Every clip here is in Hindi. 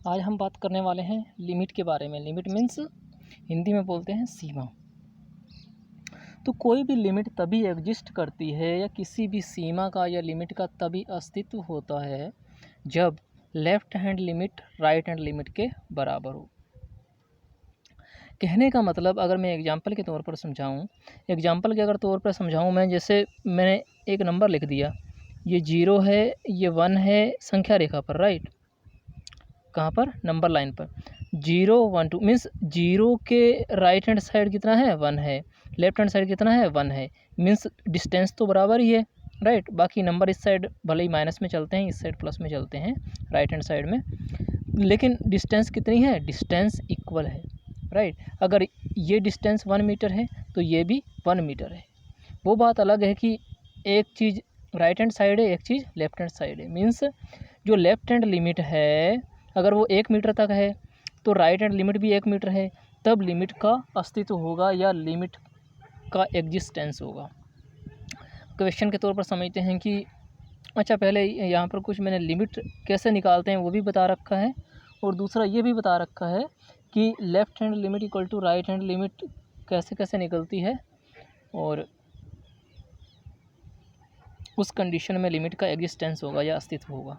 आज हम बात करने वाले हैं लिमिट के बारे में। लिमिट मीन्स हिंदी में बोलते हैं सीमा। तो कोई भी लिमिट तभी एग्जिस्ट करती है या किसी भी सीमा का या लिमिट का तभी अस्तित्व होता है जब left hand limit right hand limit के बराबर हो। कहने का मतलब अगर मैं एग्जांपल के तौर पर समझाऊं, एग्जांपल के अगर तौर पर समझाऊं मैं, जैसे मैंने एक नंबर लिख दिया, ये 0 है, ये 1 है संख्या रेखा पर, राइट। कहाँ पर? नंबर लाइन पर। 0 1 2 मीन्स 0 के राइट हैंड साइड कितना है? 1 है। लेफ्ट हैंड साइड कितना है? 1 है। मीन्स डिस्टेंस तो बराबर ही है, राइट। बाकी नंबर इस साइड भले ही माइनस में चलते हैं, इस साइड प्लस में चलते हैं राइट हैंड साइड में, लेकिन डिस्टेंस कितनी है? डिस्टेंस इक्वल है, राइट। अगर ये डिस्टेंस 1 मीटर है तो ये भी 1 मीटर है। वो बात अलग है कि एक चीज़ राइट हैंड साइड है, एक चीज़ लेफ्ट हैंड साइड है। मीन्स जो लेफ्ट हैंड लिमिट है अगर वो 1 मीटर तक है तो राइट हैंड लिमिट भी 1 मीटर है, तब लिमिट का अस्तित्व होगा या लिमिट का एग्जिस्टेंस होगा। क्वेश्चन के तौर पर समझते हैं कि अच्छा, पहले यहाँ पर कुछ मैंने लिमिट कैसे निकालते हैं वो भी बता रखा है, और दूसरा ये भी बता रखा है कि left hand limit equal to right hand limit कैसे कैसे निकलती है, और उस कंडीशन में लिमिट का एग्जिस्टेंस होगा या अस्तित्व होगा।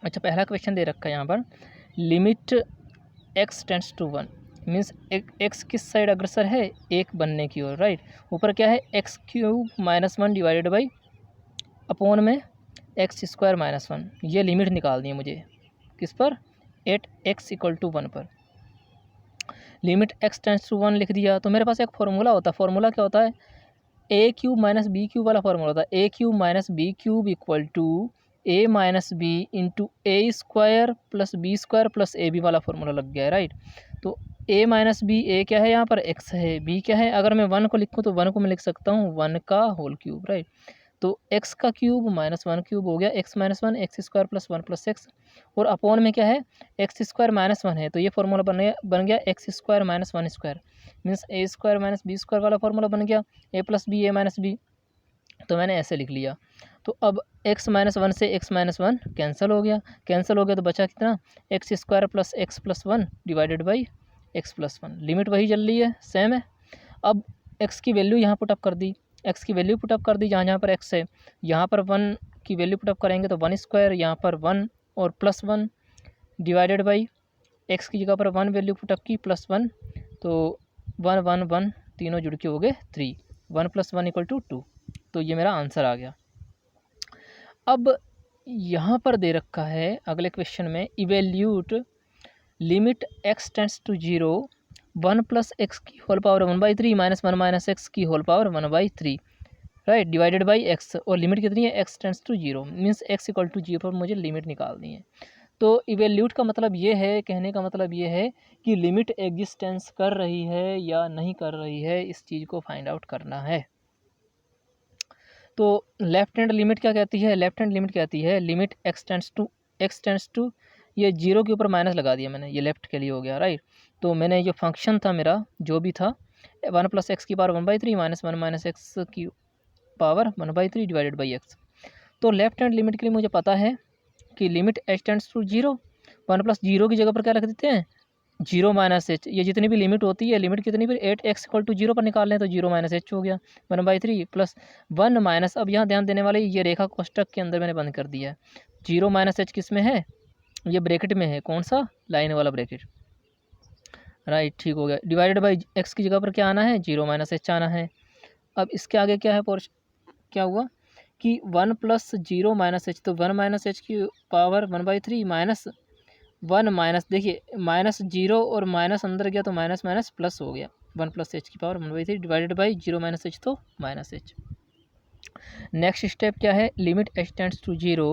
अच्छा, पहला क्वेश्चन दे रखा है यहाँ पर, limit x tends to 1 means x किस साइड अग्रसर है? 1 बनने की ओर, राइट। ऊपर क्या है? x³ - 1 डिवाइडेड बाई अपॉन में x² - 1। ये लिमिट निकालनी है मुझे, किस पर? एट x = 1 पर। लिमिट x टेंड्स टू 1 लिख दिया तो मेरे पास एक फार्मूला होता है। फार्मूला क्या होता है? a³ - b³ वाला फार्मूला होता है। a³ - b³ equal to a - b into a² + b² + ab वाला फार्मूला लग गया है, राइट। तो a - b, a क्या है यहाँ पर? x है। b क्या है? अगर मैं 1 को लिखूँ तो 1 को मैं लिख सकता हूँ 1 का होल क्यूब, राइट। तो x का क्यूब - 1 क्यूब हो गया, x - 1 x² + 1 + x, और अपॉन में क्या है? x² - 1 है, तो ये फार्मूला बन गया x² - 1² मीन्स a² - b² वाला फार्मूला बन गया, a + b a - b। तो मैंने ऐसे लिख लिया। तो अब x - 1 से x - 1 कैंसिल हो गया, तो बचा कितना? x² + x + 1 divided by x + 1। Limit वही चल रही है, सेम है। अब x की वैल्यू यहाँ पुटअप कर दी, जहाँ जहाँ पर x है। यहाँ पर 1 की वैल्यू पुटअप करेंगे तो 1², यहाँ पर 1 और +1 डिवाइडेड बाई x की जगह पर 1 वैल्यू पुटअप की +1, तो 1 1 1 तीनों जुड़ के हो गए 3, 1 + 1 = 2। तो ये मेरा आंसर आ गया। अब यहाँ पर दे रखा है अगले क्वेश्चन में, evaluate limit x tends to 0 1 + x की होल पावर 1/3 - 1 - x की whole power 1/3, right, divided by x, और लिमिट कितनी है? x tends to 0 means x = 0 पर मुझे लिमिट निकालनी है। तो इवेल्यूट का मतलब ये है, कहने का मतलब ये है कि लिमिट एग्जिस्टेंस कर रही है या नहीं कर रही है, इस चीज़ को फाइंड आउट करना है। तो लेफ्ट हैंड लिमिट क्या कहती है? लेफ्ट हैंड लिमिट कहती है लिमिट x टेंड्स टू ये 0 के ऊपर माइनस लगा दिया मैंने, ये लेफ्ट के लिए हो गया, राइट। तो मैंने जो फंक्शन था मेरा, जो भी था, 1 + x की पावर 1/3 - 1 - x की पावर 1/3 डिवाइडेड बाई x। तो लेफ्ट हैंड लिमिट के लिए मुझे पता है कि लिमिट h टेंड्स टू 0, 1 + 0 की जगह पर क्या रख देते हैं? 0 - h। ये जितनी भी लिमिट होती है, लिमिट कितनी भी 8x = 0 पर निकाल लें तो 0 - h हो गया 1/3 प्लस 1 माइनस, अब यहाँ ध्यान देने वाले, ये रेखा कोष्टक के अंदर मैंने बंद कर दिया है। 0 - h किस में है? ये ब्रैकेट में है। कौन सा? लाइन वाला ब्रैकेट, राइट, ठीक हो गया। डिवाइडेड बाई x की जगह पर क्या आना है? 0 - h आना है। अब इसके आगे क्या है? क्या हुआ कि 1 + 0 - h, तो 1 - h की पावर 1/3 माइनस 1 माइनस, देखिए -0 और माइनस अंदर गया तो माइनस माइनस प्लस हो गया, 1 + h की पावर 1/3 डिवाइडेड बाई 0 - h, तो -h। नेक्स्ट स्टेप क्या है? Limit h tends to 0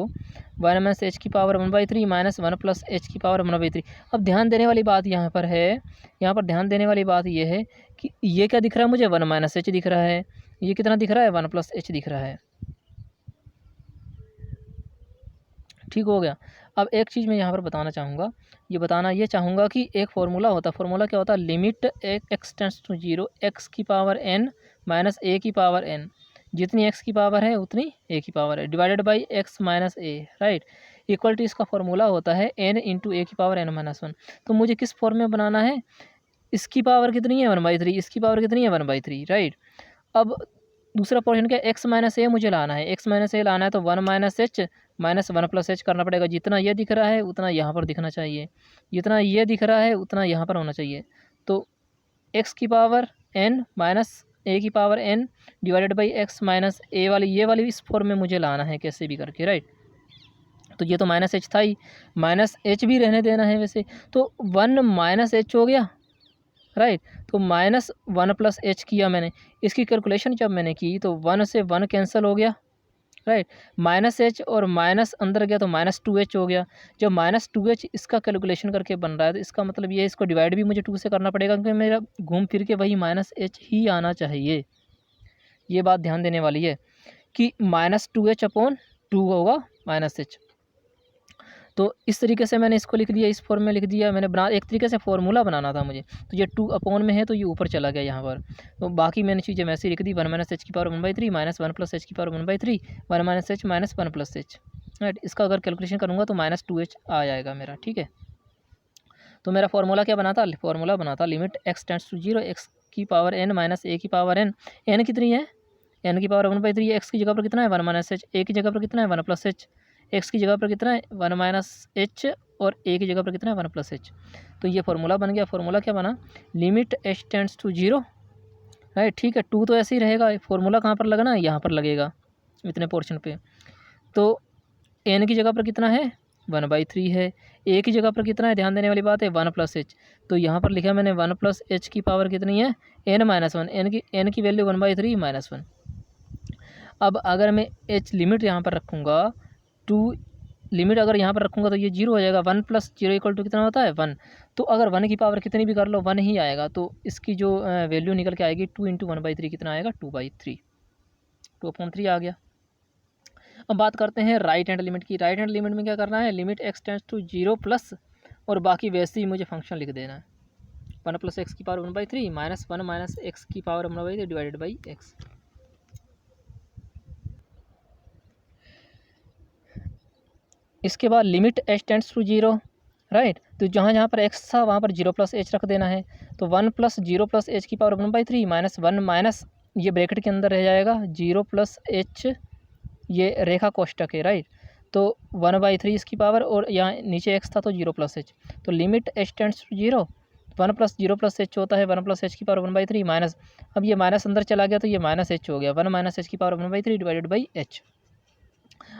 1 - h की पावर 1/3 - 1 + h की पावर 1/3। अब ध्यान देने वाली बात यहाँ पर है, ध्यान देने वाली बात ये है कि ये क्या दिख रहा है मुझे? 1 - h दिख रहा है। ये कितना दिख रहा है? 1 + h दिख रहा है। ठीक हो गया। अब एक चीज़ मैं यहाँ पर बताना चाहूँगा कि एक फार्मूला होता है। फार्मूला क्या होता है? Limit x tends to 0 x की पावर n - a की पावर n जितनी एक्स की पावर है उतनी ए की पावर है, divided by X minus A, right. Equal to इसका फॉर्मूला होता है एन इंटू ए की पावर एन माइनस वन। तो मुझे किस फॉर्म में बनाना है, इसकी पावर कितनी है 1/3, इसकी पावर कितनी है 1/3, राइट। अब दूसरा पोर्शन क्या, एक्स माइनस ए मुझे लाना है, एक्स माइनस ए लाना है तो 1 minus h minus 1 plus H करना पड़ेगा। जितना ये दिख रहा है उतना यहाँ पर दिखना चाहिए, जितना ये दिख रहा है उतना यहाँ पर होना चाहिए। तो एक्स की पावर एन माइनस ए की power N divided by X minus A वाली, ये वाली इस फॉर्म में मुझे लाना है कैसे भी करके, राइट। तो ये तो माइनस एच था ही, माइनस एच भी रहने देना है वैसे, तो 1 माइनस एच हो गया, राइट। तो माइनस 1 प्लस एच किया मैंने, इसकी कैलकुलेशन जब मैंने की तो 1 से 1 कैंसिल हो गया, राइट। माइनस एच और माइनस अंदर गया तो माइनस 2h हो गया। जब माइनस 2h इसका कैलकुलेशन करके बन रहा है तो इसका मतलब ये इसको डिवाइड भी मुझे 2 से करना पड़ेगा, क्योंकि मेरा घूम फिर के वही माइनस एच ही आना चाहिए। ये बात ध्यान देने वाली है कि माइनस 2h अपॉन 2 होगा माइनस एच। तो इस तरीके से मैंने इसको लिख दिया, इस फॉर्म में लिख दिया मैंने, बना एक तरीके से फॉर्मूला बनाना था मुझे। तो ये 2 अपॉन में है तो ये ऊपर चला गया यहाँ पर। तो बाकी मैंने चीज़ें वैसे लिख दी, 1 माइनस एच की पावर 1/3 माइनस 1 प्लस एच की power 1/3 1 minus h minus 1 plus H, right. इसका अगर कैलकुलेशन करूँगा तो माइनस 2h आ जाएगा मेरा, ठीक है। तो मेरा फॉर्मूला क्या बना था, फॉर्मूला बना था limit x tends to 0 X की पावर एन माइनस ए की पावर एन। एन कितनी है, एन की पावर 1/3, एक्स की जगह पर कितना है 1 माइनस एच, ए की जगह पर कितना है 1 प्लस एच, एक्स की जगह पर कितना है 1 माइनस एच और ए की जगह पर कितना है 1 प्लस एच। तो ये फार्मूला बन गया। फार्मूला क्या बना, limit H tends to 0, right, ठीक है। 2 तो ऐसे ही रहेगा, फार्मूला कहाँ पर लगना है, यहाँ पर लगेगा इतने पोर्शन पे। तो एन की जगह पर कितना है 1/3 है, ए की जगह पर कितना है, ध्यान देने वाली बात है 1 प्लस एच। तो यहाँ पर लिखा मैंने 1 प्लस एच की पावर कितनी है एन माइनस 1, एन की वैल्यू 1/3 माइनस 1। अब अगर मैं एच लिमिट यहाँ पर रखूँगा, 2 लिमिट अगर यहाँ पर रखूँगा तो ये 0 हो जाएगा। 1 प्लस 0 इक्वल टू कितना होता है 1। तो अगर 1 की पावर कितनी भी कर लो 1 ही आएगा। तो इसकी जो वैल्यू निकल के आएगी 2 इंटू 1/3 कितना आएगा 2/3, 2/3 आ गया। अब बात करते हैं राइट हैंड लिमिट की। राइट हैंड लिमिट में क्या करना है, limit x tends to 0 plus, और बाकी वैसे ही मुझे फंक्शन लिख देना है 1 प्लस एक्स की पावर 1/3 माइनस 1 माइनस एक्स की पावर 1/3 डिवाइडेड बाई एक्स। इसके बाद limit H tends to 0, right. तो जहाँ जहाँ पर एक्स था वहाँ पर 0 प्लस एच रख देना है। तो 1 प्लस 0 प्लस एच की पावर 1/3 माइनस 1 माइनस, ये ब्रैकेट के अंदर रह जाएगा 0 प्लस एच, ये रेखा कोष्टक है, राइट। तो 1/3 इसकी पावर, और यहाँ नीचे एक्स था तो 0 प्लस एच। तो limit H tends to 0, 1 plus 0 plus H होता है 1 प्लस एच की पावर 1/3 माइनस, अब ये माइनस अंदर चला गया तो ये माइनस एच हो गया, 1 माइनस एच की पावर 1/3 डिवाइडेड बाई एच।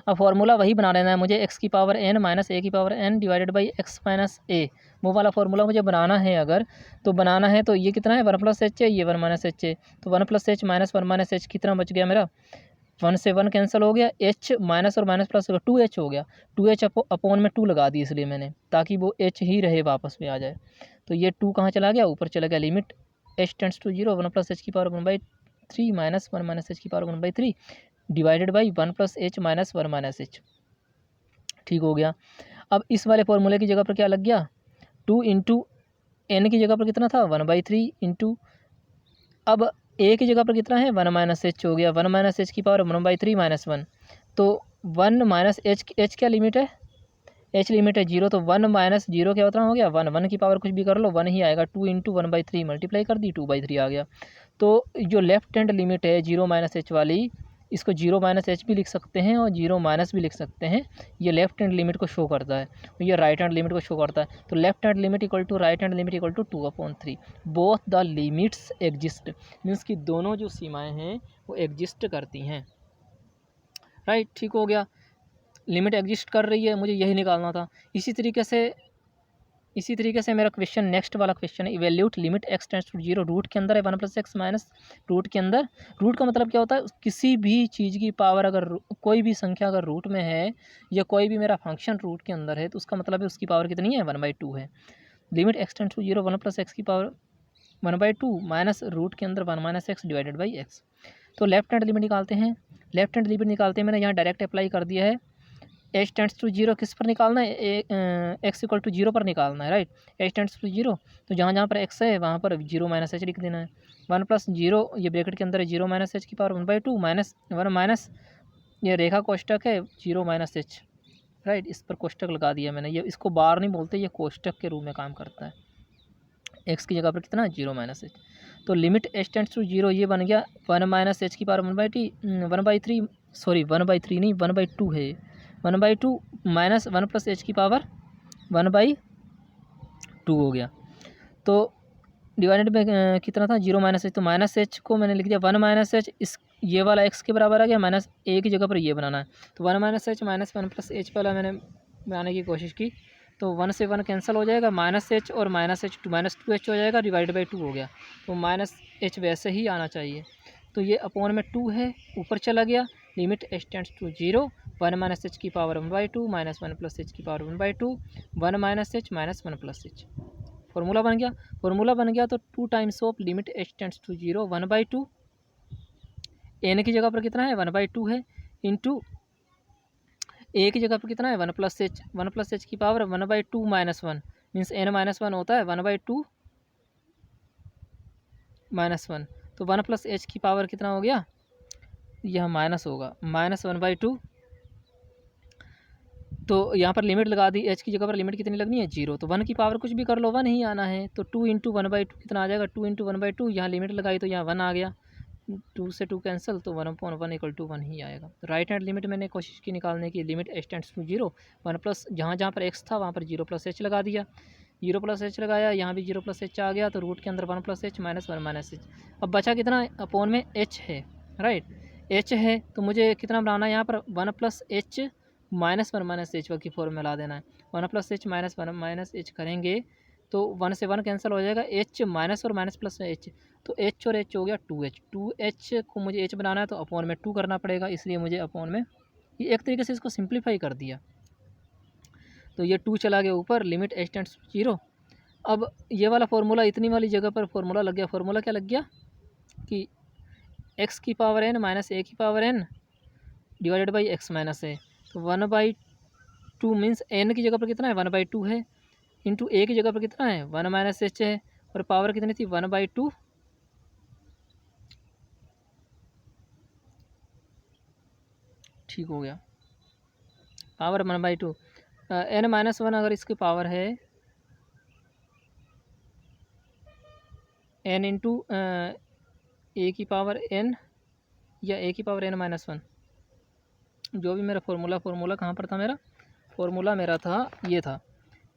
अब फार्मूला वही बना लेना है मुझे, एक्स की पावर एन माइनस ए की power N divided by X minus A. वो वाला फार्मूला मुझे बनाना है, अगर तो बनाना है तो ये कितना है 1 प्लस एच है, ये 1 माइनस एच है। तो 1 plus H minus 1 minus H कितना बच गया मेरा, 1 से 1 कैंसिल हो गया, एच माइनस और माइनस प्लस 2h हो गया। 2h अपॉन में 2 लगा दी इसलिए मैंने, ताकि वो h ही रहे वापस में आ जाए। तो ये 2 कहाँ चला गया, ऊपर चला गया। Limit H tends to 0 1 plus H की पावर 1/3 माइनस 1 माइनस एच की power 1/3 divided by 1 plus H minus 1 minus H, ठीक हो गया। अब इस वाले फॉर्मूले की जगह पर क्या लग गया, 2 इंटू एन की जगह पर कितना था 1/3 इंटू, अब ए की जगह पर कितना है 1 माइनस एच हो गया, 1 माइनस एच की पावर 1/3 माइनस 1। तो 1 माइनस एच, एच क्या लिमिट है, एच लिमिट है 0, तो 1 माइनस 0 क्या उतना हो गया 1, 1 की पावर कुछ भी कर लो 1 ही आएगा। 2 इंटू 1/3 मल्टीप्लाई कर दी 2/3 आ गया। तो जो लेफ्ट हैंड लिमिट है 0 माइनस एच वाली, इसको 0 माइनस एच भी लिख सकते हैं और 0 माइनस भी लिख सकते हैं, ये लेफ्ट हैंड लिमिट को शो करता है, ये राइट हैंड लिमिट को शो करता है। तो left hand limit equal to right hand limit equal to 2/3, both the limits exist, means कि दोनों जो सीमाएं हैं वो एग्जिस्ट करती हैं, राइट, ठीक हो गया। लिमिट एग्जिस्ट कर रही है, मुझे यही निकालना था। इसी तरीके से मेरा क्वेश्चन, नेक्स्ट वाला क्वेश्चन है, evaluate limit x tends to 0, root के अंदर है 1 प्लस एक्स माइनस, रूट के अंदर, रूट का मतलब क्या होता है, किसी भी चीज़ की पावर अगर कोई भी संख्या अगर रूट में है या कोई भी मेरा फंक्शन रूट के अंदर है तो उसका मतलब है उसकी पावर कितनी है 1/2 है। Limit x tends to 0 1 plus x की पावर 1/2 माइनस रूट के अंदर 1 minus X divided by X. तो लेफ्ट हैंड लिमिट निकालते हैं। लेफ्ट हैंड लिमिट निकालते हैं, मैंने यहाँ डायरेक्ट अप्लाई कर दिया है, एच टेंड्स टू जीरो किस पर निकालना है, एक्स इक्वल टू जीरो पर निकालना है, right. H tends to zero, तो जहाँ जहाँ पर एक्स है वहाँ पर जीरो माइनस एच लिख देना है। 1 प्लस जीरो, ये ब्रैकेट के अंदर है, जीरो माइनस एच की पावर 1/2 माइनस 1 माइनस, ये रेखा कोष्टक है, जीरो माइनस एच, राइट। इस पर कोष्टक लगा दिया मैंने, ये इसको बार नहीं बोलते, ये कोष्टक के रूप में काम करता है। एक्स की जगह पर कितना, जीरो माइनस एच। तो limit H tends to zero ये बन गया 1 माइनस एच की पावर 1/3, सॉरी 1/3 नहीं 1/2 है, 1/2 माइनस 1 प्लस एच की पावर 1/2 हो गया। तो डिवाइडेड में कितना था, जीरो माइनस एच, तो माइनस एच को मैंने लिख दिया 1 माइनस एच, इस ये वाला एक्स के बराबर आ गया, माइनस ए की जगह पर ये बनाना है। तो 1 minus h minus 1 plus H पहला मैंने बनाने की कोशिश की, तो 1 से 1 कैंसिल हो जाएगा, माइनस एच और माइनस एच माइनस 2 एच हो जाएगा, डिवाइड बाई 2 हो गया। तो माइनस एच वैसे ही आना चाहिए, तो ये अपॉन में 2 है, ऊपर चला गया। Limit H tends to zero, 1 minus H की पावर 1/2 माइनस 1 प्लस एच की power 1/2, 1 minus h minus 1 plus h. Formula बन गया, तो 2 times of limit H tends to zero 1/2, n की जगह पर कितना है 1/2 है, इंटू ए की जगह पर कितना है 1 प्लस एच की power 1/2 minus 1 means n minus 1 होता है 1/2 माइनस 1, तो 1 प्लस एच की पावर कितना हो गया, यह माइनस होगा, माइनस 1/2। तो यहाँ पर लिमिट लगा दी, एच की जगह पर लिमिट कितनी लगनी है, जीरो। तो 1 की पावर कुछ भी कर लो 1 ही आना है, तो 2 इंटू 1/2 कितना आ जाएगा, 2 इंटू 1/2, यहाँ लिमिट लगाई तो यहाँ 1 आ गया, 2 से 2 कैंसिल, तो 1/1 इक्वल टू 1 ही आएगा। तो राइट हैंड लिमिट मैंने कोशिश की निकालने की, limit H tends to zero 1 plus, जहाँ जहाँ पर एक्स था वहाँ पर जीरो प्लस एच लगा दिया, जीरो प्लस एच लगाया, यहाँ भी जीरो प्लस एच आ गया, तो रूट के अंदर 1 plus H minus 1 minus H. अब बचा कितना, अपॉन में एच है, राइट, एच है, तो मुझे कितना बनाना है यहाँ पर 1 plus H minus 1 minus H की फॉर्म में ला देना है। 1 plus H minus 1 minus H करेंगे तो 1 से 1 कैंसिल हो जाएगा, एच माइनस और माइनस प्लस एच, तो एच और एच हो गया 2h को मुझे एच बनाना है तो अपॉन में 2 करना पड़ेगा, इसलिए मुझे अपॉन में ये एक तरीके से इसको सिंप्लीफाई कर दिया, तो ये 2 चला गया ऊपर, limit H tends to zero. अब ये वाला फार्मूला, इतनी वाली जगह पर फार्मूला लग गया, फार्मूला क्या लग गया कि एक्स की पावर एन माइनस ए की power N divided by X minus A, तो 1/2 मीन्स एन की जगह पर कितना है 1/2 है, इंटू ए की जगह पर कितना है 1 माइनस एच है, और पावर कितनी थी 1/2, ठीक हो गया, पावर 1/2, एन माइनस 1 अगर इसकी पावर है एन इंटू ए की पावर एन या ए की पावर एन माइनस 1, जो भी मेरा फार्मूला कहाँ पर था, मेरा फार्मूला मेरा था ये था,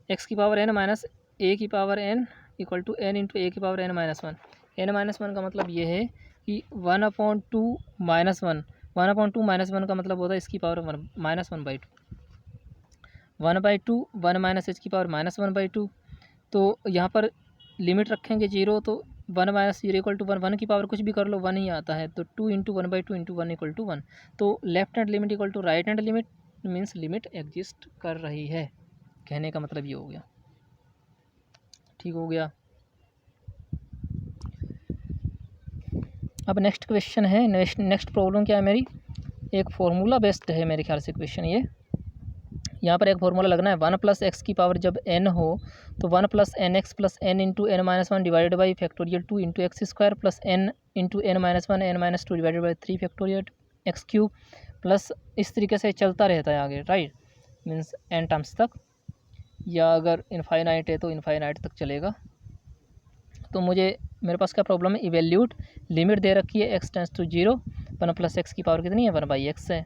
एक्स की पावर एन माइनस ए की power N equal to N into A की power N minus 1। N minus 1 का मतलब ये है कि 1/2 माइनस 1, 1/2 माइनस 1 का मतलब होता है इसकी पावर माइनस 1/2, 1/2 1 माइनस एच की पावर माइनस 1/2। तो यहाँ पर लिमिट रखेंगे जीरो, तो 1 माइनस जीरो इक्वल टू 1, 1 की पावर कुछ भी कर लो 1 ही आता है, तो 2 इंटू 1/2 इंटू 1 इक्वल टू 1। तो left hand limit equal to right hand limit means limit exist कर रही है, कहने का मतलब ये हो गया, ठीक हो गया। अब नेक्स्ट क्वेश्चन है, नेक्स्ट प्रॉब्लम क्या है मेरी, एक फार्मूला बेस्ड है मेरे ख्याल से क्वेश्चन ये। यहाँ पर एक फार्मूला लगना है 1 प्लस एक्स की पावर जब n हो तो 1 plus n x plus n into n minus 1 divided by factorial 2 into x square plus n into n minus 1 N minus 2 divided by 3 factorial x cube, plus इस तरीके से चलता रहता है आगे, राइट, मीन्स n टर्म्स तक, या अगर इनफाइनाइट है तो इनफाइनाइट तक चलेगा। तो मुझे मेरे पास क्या प्रॉब्लम है, इवेल्यूट लिमिट दे रखी है x tends to zero, 1 plus x की पावर कितनी है 1/x है,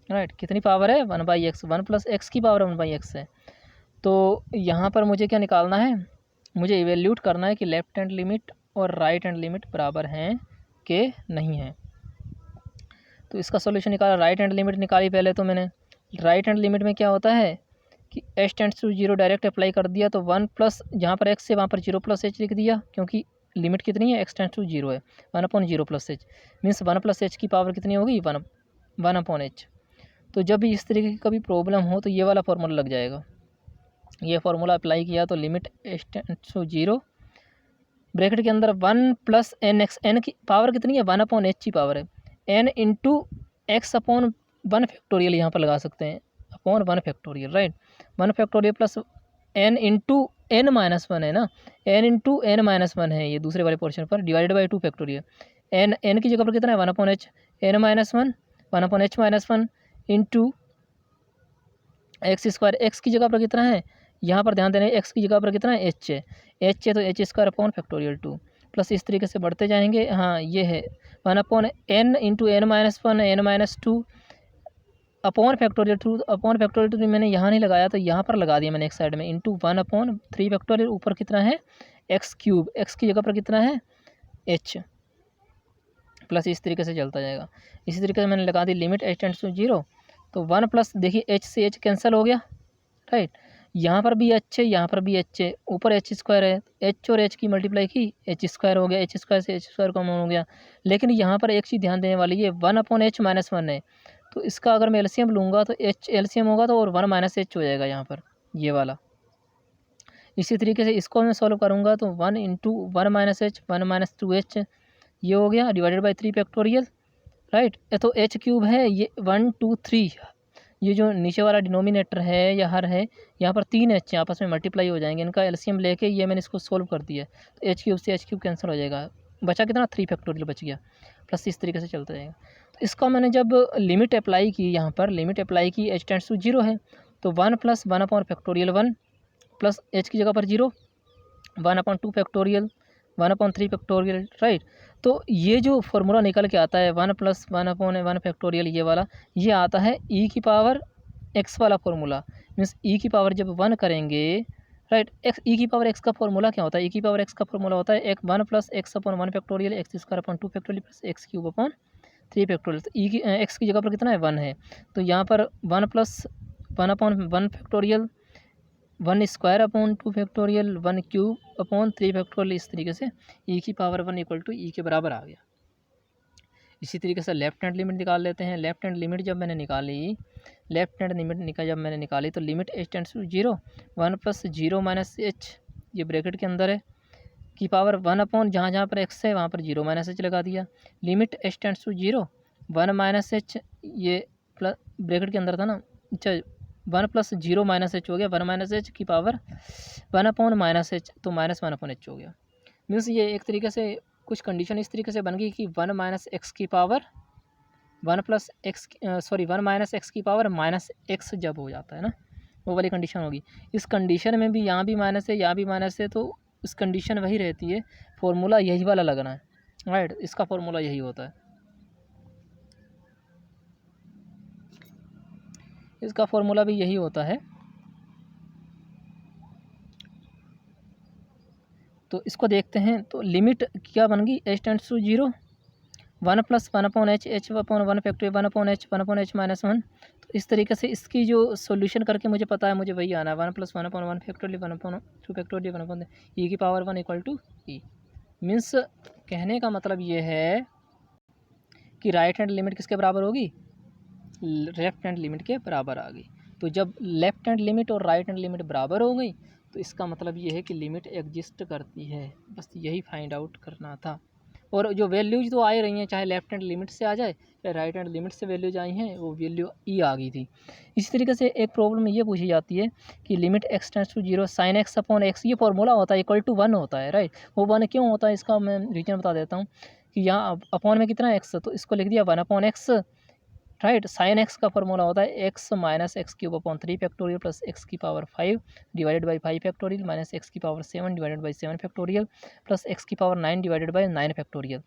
राइट, कितनी पावर है 1/x, 1 प्लस एक्स की पावर 1/x है। तो यहाँ पर मुझे क्या निकालना है, मुझे इवेल्यूट करना है कि लेफ्ट हैंड लिमिट और राइट हैंड लिमिट बराबर हैं कि नहीं हैं। तो इसका सॉल्यूशन निकाला, राइट हैंड लिमिट निकाली पहले तो मैंने, राइट हैंड लिमिट में क्या होता है कि h tends to zero direct apply कर दिया, तो 1 प्लस जहाँ पर एक्स है वहाँ पर 0 प्लस एच लिख दिया, क्योंकि लिमिट कितनी है एक्स टेंड्स टू जीरो है, 1/0 plus H means 1 plus H की पावर कितनी होगी 1/h। तो जब भी इस तरीके की कभी प्रॉब्लम हो तो ये वाला फार्मूला लग जाएगा, ये फार्मूला अप्लाई किया तो limit H tends to zero bracket के अंदर 1 प्लस एन एक्स, एन की पावर कितनी है 1/h की पावर है, n into x upon 1 factorial यहाँ पर लगा सकते हैं, upon 1 factorial, right. 1 factorial plus n into n minus 1 है ना, n इंटू n माइनस 1 है ये दूसरे वाले पोर्शन पर, डिवाइडेड बाई 2 फैक्टोरियल। n की जगह पर कितना है 1 upon h, n minus 1 1 upon h minus 1 into x square, x की जगह पर कितना है, यहाँ पर ध्यान देना, एक्स की जगह पर कितना है h है, h है तो h square upon factorial 2, plus इस तरीके से बढ़ते जाएंगे। हाँ ये है 1 upon n into n minus 1 n minus 2 upon factorial 2, upon factorial 2 मैंने यहाँ नहीं लगाया तो यहाँ पर लगा दिया मैंने एक साइड में, इंटू 1 अपॉन 3 फैक्टोरियल, ऊपर कितना है एक्स क्यूब, एक्स की जगह पर कितना है h, प्लस इस तरीके से चलता जाएगा। इसी तरीके से मैंने लगा दी लिमिट h टेंड्स टू 0, तो 1 प्लस देखिए h से h कैंसिल हो गया, राइट। यहाँ पर भी h है, यहाँ पर भी h है, ऊपर h स्क्वायर है, h और h की मल्टीप्लाई की h स्क्वायर हो गया, h स्क्वायर से h स्क्वायर कॉमन हो गया। लेकिन यहाँ पर एक चीज़ ध्यान देने वाली है, 1 अपॉन h माइनस 1 है, तो इसका अगर मैं एलसीएम लूँगा तो h एलसीएम होगा तो और 1 माइनस h हो जाएगा यहाँ पर ये वाला। इसी तरीके से इसको मैं सॉल्व करूँगा तो 1 into 1 minus h 1 minus 2h ये हो गया, डिवाइडेड बाई 3 फैक्टोरियल, राइट। तो h क्यूब है ये 1 2 3, ये जो नीचे वाला डिनोमिनेटर है या हर है, यहाँ पर 3 h आपस में मल्टीप्लाई हो जाएंगे, इनका एलसीएम लेके ये मैंने इसको सोल्व कर दिया, तो h क्यूब से h क्यूब कैंसिल हो जाएगा, बचा कितना 3 फैक्टोरियल बच गया, प्लस इस तरीके से चलता जाएगा। तो इसका मैंने जब लिमिट अप्लाई की, यहाँ पर लिमिट अप्लाई की h टेंड्स टू 0 है, तो 1 plus 1 upon factorial 1 plus h की जगह पर 0 1 upon 2 factorial 1 upon 3 factorial, right. तो ये जो फार्मूला निकल के आता है 1 प्लस 1 अपॉन 1 फैक्टोरियल ये वाला, ये आता है e की पावर x वाला फार्मूला, मीन्स e की पावर जब 1 करेंगे, राइट। एक्स e की पावर x का फार्मूला क्या होता है, e की पावर x का फार्मूला होता है 1 plus x upon 1 factorial x square upon 2 factorial plus x cube upon 3 factorial. तो e की x की जगह पर कितना है 1 है, तो यहाँ पर 1 plus 1 upon 1 factorial 1 square upon 2 factorial 1 cube upon 3 factorial, इस तरीके से e की पावर 1 इक्वल टू e के बराबर आ गया। इसी तरीके से लेफ्ट हैंड लिमिट निकाल लेते हैं। लेफ्ट हैंड लिमिट जब मैंने निकाली, लेफ्ट हैंड लिमिट जब मैंने निकाली तो limit h tends to 0 1 plus 0 minus h ये ब्रैकेट के अंदर है की पावर 1 अपॉन जहाँ जहाँ पर x है वहाँ पर 0 माइनस h लगा दिया, limit h tends to 0 1 minus h ये प्लस ब्रैकेट के अंदर था ना, अच्छा 1 प्लस 0 माइनस h हो गया, 1 माइनस h की पावर 1 अपॉन माइनस h, तो माइनस 1 अपॉन h हो गया। मीन्स ये एक तरीके से कुछ कंडीशन इस तरीके से बन गई कि 1 माइनस एक्स की power 1 plus x sorry 1 minus X की पावर माइनस एक्स जब हो जाता है ना, वो वाली कंडीशन होगी। इस कंडीशन में भी यहाँ भी माइनस है, यहाँ भी माइनस है, तो इस कंडीशन वही रहती है, फॉर्मूला यही वाला लगना है, राइट। इसका फॉर्मूला यही होता है, इसका फॉर्मूला भी यही होता है। तो इसको देखते हैं, तो लिमिट क्या बन गई h tends to 0 1 plus 1 upon h h upon 1 factorial 1 upon h minus 1। तो इस तरीके से इसकी जो सॉल्यूशन करके मुझे पता है, मुझे वही आना है 1 plus 1 upon 1 factorial 1 upon 2 factorial 1 upon e की power 1 equal to e। Means कहने का मतलब ये है कि राइट हैंड लिमिट किसके बराबर होगी, लेफ्ट हैंड लिमिट के बराबर आ गई। तो जब लेफ्ट हैंड लिमिट और राइट हैंड लिमिट बराबर हो गई तो इसका मतलब ये है कि लिमिट एग्जिस्ट करती है, बस यही फाइंड आउट करना था। और जो वैल्यूज तो आ ही रही हैं, चाहे लेफ्ट हैंड लिमिट से आ जाए चाहे राइट हैंड लिमिट से वैल्यूज आई हैं, वो वैल्यू ई आ गई थी। इसी तरीके से एक प्रॉब्लम ये पूछी जाती है कि limit x tends to 0 sine x upon x, ये फॉर्मूला होता है इक्वल टू 1 होता है, राइट। वो 1 क्यों होता है इसका मैं रीजन बता देता हूँ कि यहाँ अपॉन में कितना एक्स, तो इसको लिख दिया 1 upon X, right. Sine X का फॉर्मूला होता है X minus X cube upon 3 factorial plus x की power 5 divided by 5 factorial minus X की power 7 divided by 7 factorial plus x की power 9 divided by 9 factorial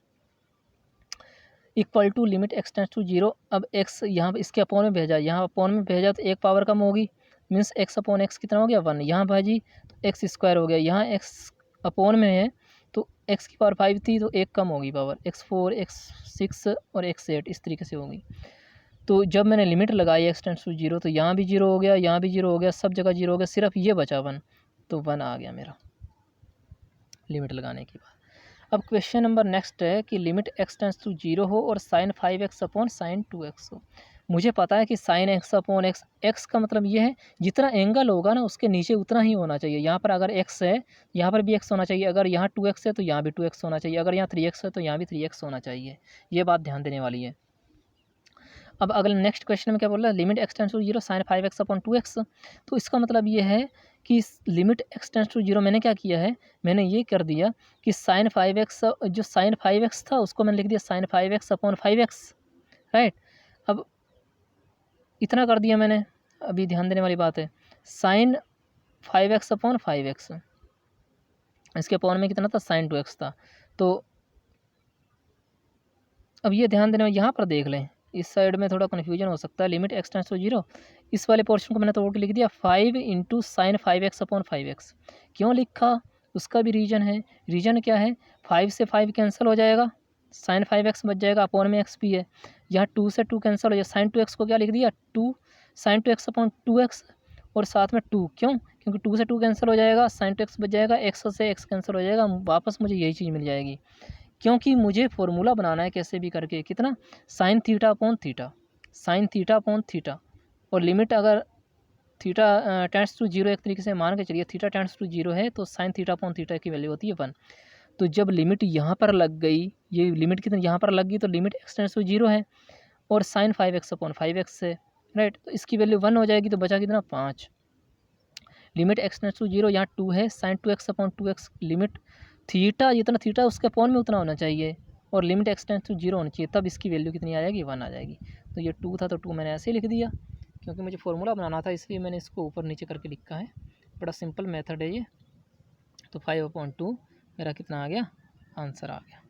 equal to limit x tends to 0। अब एक्स यहाँ इसके अपॉन में भेजा, यहाँ अपॉन में भेजा तो एक पावर कम होगी, मीन्स एक्स अपॉन एक्स कितना हो गया 1, यहाँ भाजी तो एक्स स्क्वायर हो गया, यहाँ एक्स अपॉन में है तो एक्स की पावर 5 थी तो एक कम होगी पावर, x4 x6 और x8 इस तरीके से होगी। तो जब मैंने लिमिट लगाई एक्स टेंड्स टू 0 तो यहाँ भी 0 हो गया, यहाँ भी 0 हो गया, सब जगह 0 हो गया, सिर्फ ये बचा 1, तो 1 आ गया मेरा लिमिट लगाने के बाद। अब क्वेश्चन नंबर नेक्स्ट है कि लिमिट एक्स टेंड्स टू 0 हो और sign 5x upon sine 2x हो। मुझे पता है कि sign x upon x, x का मतलब ये है जितना एंगल होगा ना उसके नीचे उतना ही होना चाहिए। यहाँ पर अगर x है यहाँ पर भी x होना चाहिए, अगर यहाँ 2x है तो यहाँ भी 2x होना चाहिए, अगर यहाँ 3x है तो यहाँ भी 3x होना चाहिए, ये बात ध्यान देने वाली है। अब अगले नेक्स्ट क्वेश्चन में क्या बोल रहा है, limit x tends to zero sine 5x upon 2x। तो इसका मतलब ये है कि limit x tends to zero मैंने क्या किया है, मैंने ये कर दिया कि साइन 5x, जो साइन 5x था उसको मैंने लिख दिया sign 5x upon 5x, right. अब इतना कर दिया मैंने, अभी ध्यान देने वाली बात है, साइन 5x अपॉन 5x, इसके अपॉन में कितना था, साइन 2x था। तो अब ये ध्यान देना, यहाँ पर देख लें, इस साइड में थोड़ा कन्फ्यूजन हो सकता है। Limit x tends to zero, इस वाले पोर्शन को मैंने तोड़ के लिख दिया 5 into sine 5x upon 5x। क्यों लिखा, उसका भी रीज़न है। रीज़न क्या है, 5 से 5 कैंसिल हो जाएगा, साइन 5x बच जाएगा, अपॉन में x भी है, यहाँ 2 से 2 कैंसिल हो जाए, साइन 2x को क्या लिख दिया 2 साइन 2x अपॉन 2x, और साथ में 2, क्यों, क्योंकि 2 से 2 कैंसिल हो जाएगा, साइन 2x बच जाएगा, x से x कैंसिल हो जाएगा, वापस मुझे यही चीज़ मिल जाएगी। क्योंकि मुझे फॉर्मूला बनाना है कैसे भी करके, कितना, sine theta upon theta, sine theta upon theta, और लिमिट अगर थीटा टेंड्स टू जीरो, एक तरीके से मान के चलिए थीटा टेंड्स टू जीरो है तो साइन थीटा अपॉन थीटा की वैल्यू होती है 1। तो जब लिमिट यहाँ पर लग गई, ये लिमिट कितनी यहाँ पर लग गई, तो limit x tends to zero है और साइन 5x अपॉन 5x है, राइट। तो इसकी वैल्यू 1 हो जाएगी, तो बचा कितना 5। Limit x tends to zero, यहाँ 2 है, sine 2x upon 2x, limit theta जितना थीटा उसके अपॉन में उतना होना चाहिए, और limit x tends to zero होनी चाहिए, तब इसकी वैल्यू कितनी आ जाएगी, 1 आ जाएगी। तो ये 2 था तो 2 मैंने ऐसे ही लिख दिया, क्योंकि मुझे फॉर्मूला बनाना था इसलिए मैंने इसको ऊपर नीचे करके लिखा है। बड़ा सिंपल मेथड है ये। तो 5/2 मेरा कितना आ गया, आंसर आ गया।